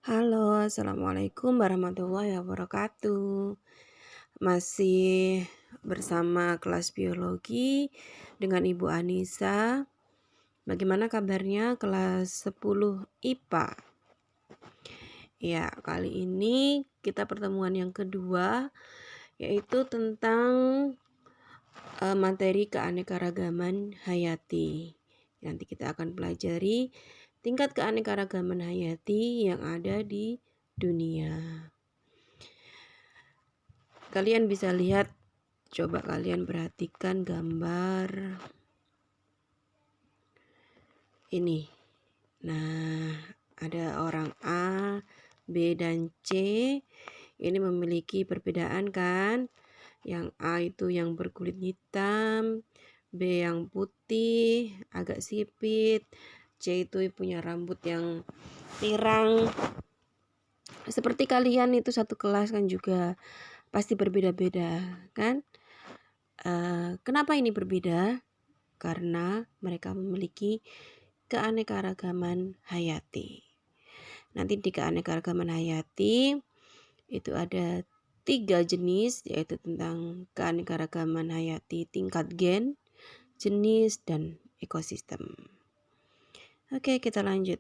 Halo, assalamualaikum warahmatullahi wabarakatuh. Masih bersama kelas biologi dengan Ibu Anissa. Bagaimana kabarnya kelas 10 IPA? Ya, kali ini kita pertemuan yang kedua, yaitu tentang materi keanekaragaman hayati. Nanti kita akan pelajari tingkat keanekaragaman hayati yang ada di dunia. Kalian bisa lihat, coba kalian perhatikan gambar ini. Nah, ada orang A, B, dan C. Ini memiliki perbedaan kan? Yang A itu yang berkulit hitam, B yang putih, agak sipit, C itu punya rambut yang pirang. Seperti kalian itu satu kelas kan juga pasti berbeda-beda kan? Kenapa ini berbeda? Karena mereka memiliki keanekaragaman hayati. Nanti di keanekaragaman hayati itu ada 3 jenis, yaitu tentang keanekaragaman hayati tingkat gen, jenis, dan ekosistem. Oke, kita lanjut.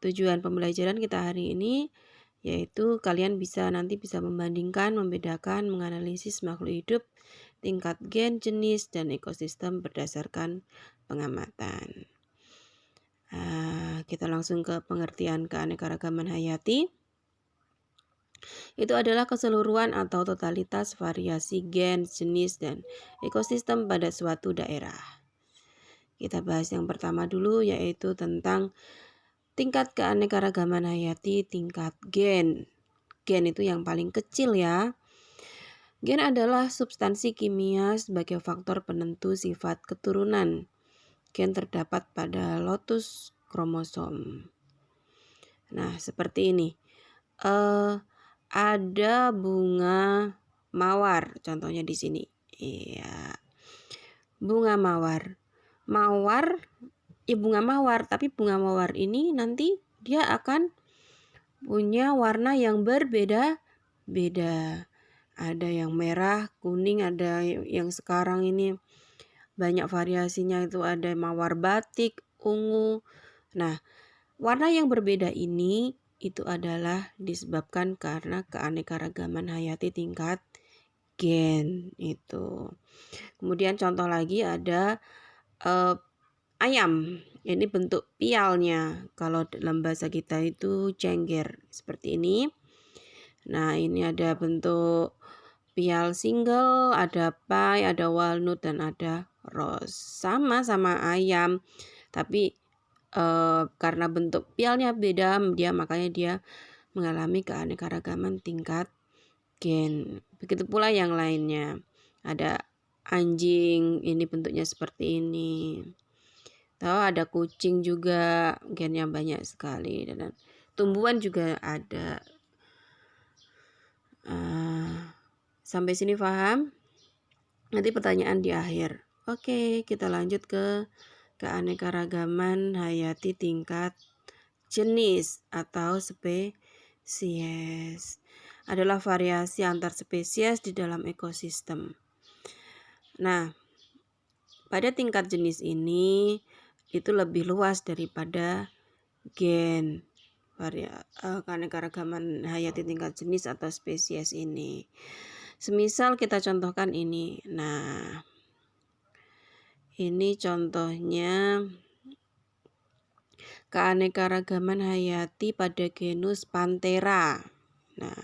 Tujuan pembelajaran kita hari ini yaitu kalian nanti bisa membandingkan, membedakan, menganalisis makhluk hidup tingkat gen, jenis, dan ekosistem berdasarkan pengamatan. Kita langsung ke pengertian keanekaragaman hayati. Itu adalah keseluruhan atau totalitas variasi gen, jenis, dan ekosistem pada suatu daerah. Kita bahas yang pertama dulu, yaitu tentang tingkat keanekaragaman hayati tingkat gen. Gen itu yang paling kecil ya. Gen adalah substansi kimia sebagai faktor penentu sifat keturunan. Gen terdapat pada lotus kromosom. Nah, seperti ini. Ada bunga mawar, contohnya di sini. Iya. Bunga mawar. Bunga mawar, tapi bunga mawar ini nanti dia akan punya warna yang berbeda-beda. Ada yang merah, kuning, ada yang sekarang ini banyak variasinya, itu ada mawar batik, ungu. Nah, warna yang berbeda ini itu adalah disebabkan karena keanekaragaman hayati tingkat gen itu. Kemudian contoh lagi ada ayam. Ini bentuk pialnya. Kalau dalam bahasa kita itu cengger seperti ini. Nah, ini ada bentuk pial single, ada pie, ada walnut, dan ada rose. Sama ayam, tapi karena bentuk pialnya beda, makanya dia mengalami keanekaragaman tingkat gen. Begitu pula yang lainnya. Ada anjing, ini bentuknya seperti ini. Tahu ada kucing juga, gennya banyak sekali, dan tumbuhan juga ada. Sampai sini paham? Nanti pertanyaan di akhir. Oke, kita lanjut ke keanekaragaman hayati tingkat jenis atau spesies. Adalah variasi antar spesies di dalam ekosistem. Nah, pada tingkat jenis ini itu lebih luas daripada gen. Keanekaragaman hayati tingkat jenis atau spesies ini. Semisal kita contohkan ini. Nah, ini contohnya keanekaragaman hayati pada genus Panthera. Nah,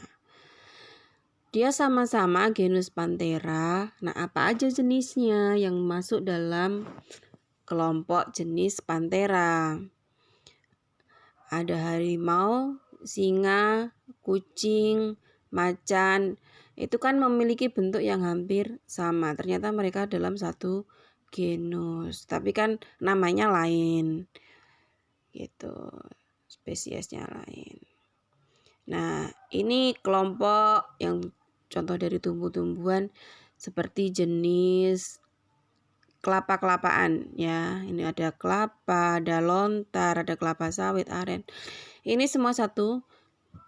dia sama-sama genus Panthera. Nah, apa aja jenisnya yang masuk dalam kelompok jenis Panthera? Ada harimau, singa, kucing, macan. Itu kan memiliki bentuk yang hampir sama. Ternyata mereka dalam satu genus, tapi kan namanya lain. Gitu. Spesiesnya lain. Nah, ini kelompok yang contoh dari tumbuh-tumbuhan seperti jenis kelapa-kelapaan ya. Ini ada kelapa, ada lontar, ada kelapa sawit, aren. Ini semua satu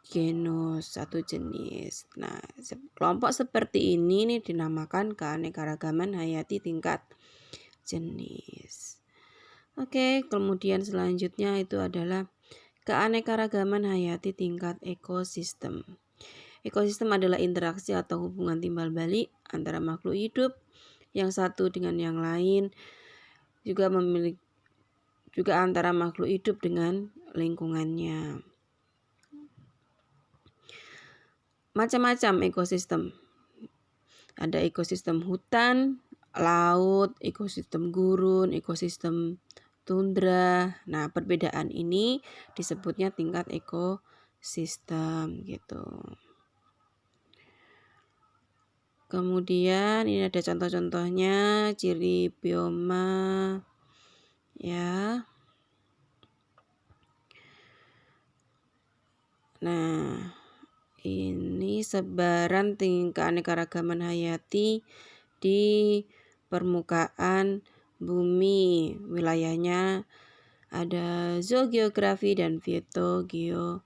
genus, satu jenis. Nah, kelompok seperti ini nih dinamakan keanekaragaman hayati tingkat jenis. Oke, kemudian selanjutnya itu adalah keanekaragaman hayati tingkat ekosistem. Ekosistem adalah interaksi atau hubungan timbal balik antara makhluk hidup yang satu dengan yang lain, juga antara makhluk hidup dengan lingkungannya. Macam-macam ekosistem. Ada ekosistem hutan, laut, ekosistem gurun, ekosistem tundra. Nah, perbedaan ini disebutnya tingkat ekosistem gitu. Kemudian ini ada contoh-contohnya, ciri bioma ya. Nah, ini sebaran keanekaragaman hayati di permukaan bumi. Wilayahnya ada zoogeografi dan fitogeografi.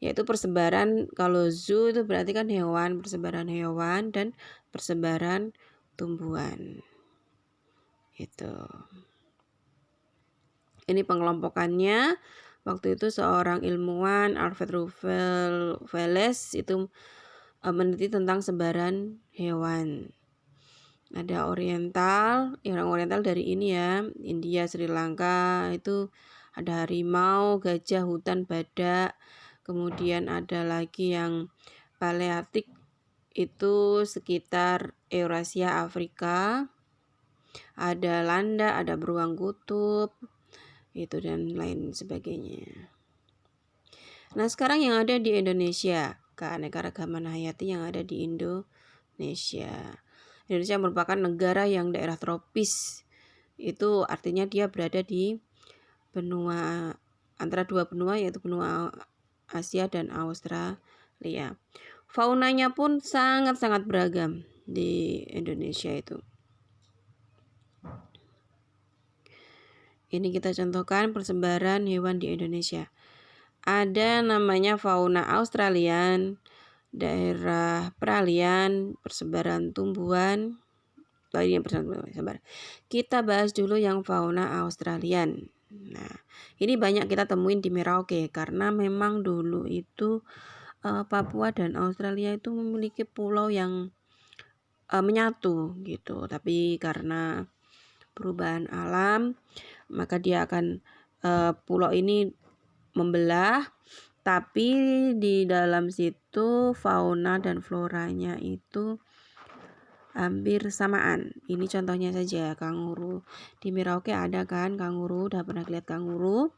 Yaitu persebaran, kalau zoo itu berarti kan hewan, persebaran hewan dan persebaran tumbuhan. Itu. Ini pengelompokannya. Waktu itu seorang ilmuwan Alfred Russel Wallace itu meneliti tentang sebaran hewan. Ada oriental, orang oriental dari ini ya, India, Sri Lanka, itu ada harimau, gajah, hutan, badak. Kemudian ada lagi yang paleartik, itu sekitar Eurasia, Afrika. Ada landak, ada beruang kutub, itu dan lain sebagainya. Nah, sekarang yang ada di Indonesia, keanekaragaman hayati yang ada di Indonesia. Indonesia merupakan negara yang daerah tropis. Itu artinya dia berada di benua, antara dua benua, yaitu benua Asia dan Australia. Faunanya pun sangat-sangat beragam di Indonesia itu. Ini kita contohkan persebaran hewan di Indonesia. Ada namanya fauna Australian, daerah peralihan, persebaran tumbuhan. Kita bahas dulu yang fauna Australian. Nah, ini banyak kita temuin di Merauke karena memang dulu itu Papua dan Australia itu memiliki pulau yang menyatu gitu. Tapi karena perubahan alam, maka dia akan pulau ini membelah, tapi di dalam situ fauna dan floranya itu hampir samaan. Ini contohnya saja, kanguru. Di Merauke ada kan kanguru, udah pernah lihat kanguru?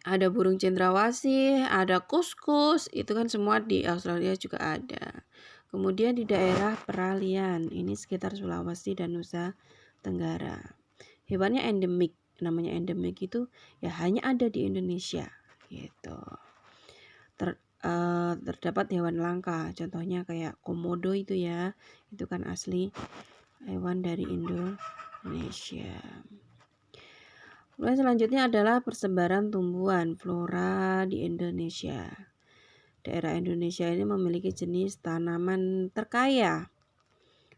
Ada burung cendrawasih, ada kuskus, itu kan semua di Australia juga ada. Kemudian di daerah peralihan, ini sekitar Sulawesi dan Nusa Tenggara. Hewannya endemik, namanya endemik itu ya hanya ada di Indonesia gitu. Terdapat hewan langka, contohnya kayak komodo itu ya, itu kan asli hewan dari Indonesia. Kemudian selanjutnya adalah persebaran tumbuhan flora di Indonesia. Daerah Indonesia ini memiliki jenis tanaman terkaya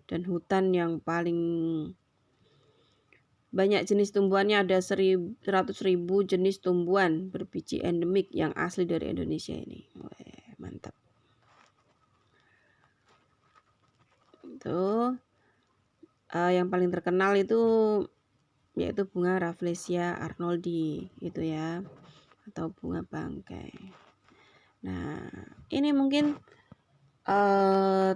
dan hutan yang paling banyak jenis tumbuhannya, ada 100.000 jenis tumbuhan berbiji endemik yang asli dari Indonesia ini. Wah, mantap. Itu yang paling terkenal itu yaitu bunga Rafflesia arnoldi itu ya, atau bunga bangkai. Nah, ini mungkin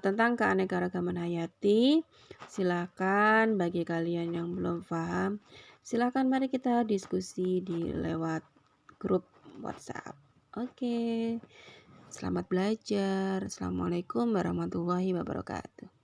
tentang keanekaragaman hayati. Silakan bagi kalian yang belum paham, silakan mari kita diskusi di lewat grup WhatsApp. Oke. Selamat belajar. Assalamualaikum warahmatullahi wabarakatuh.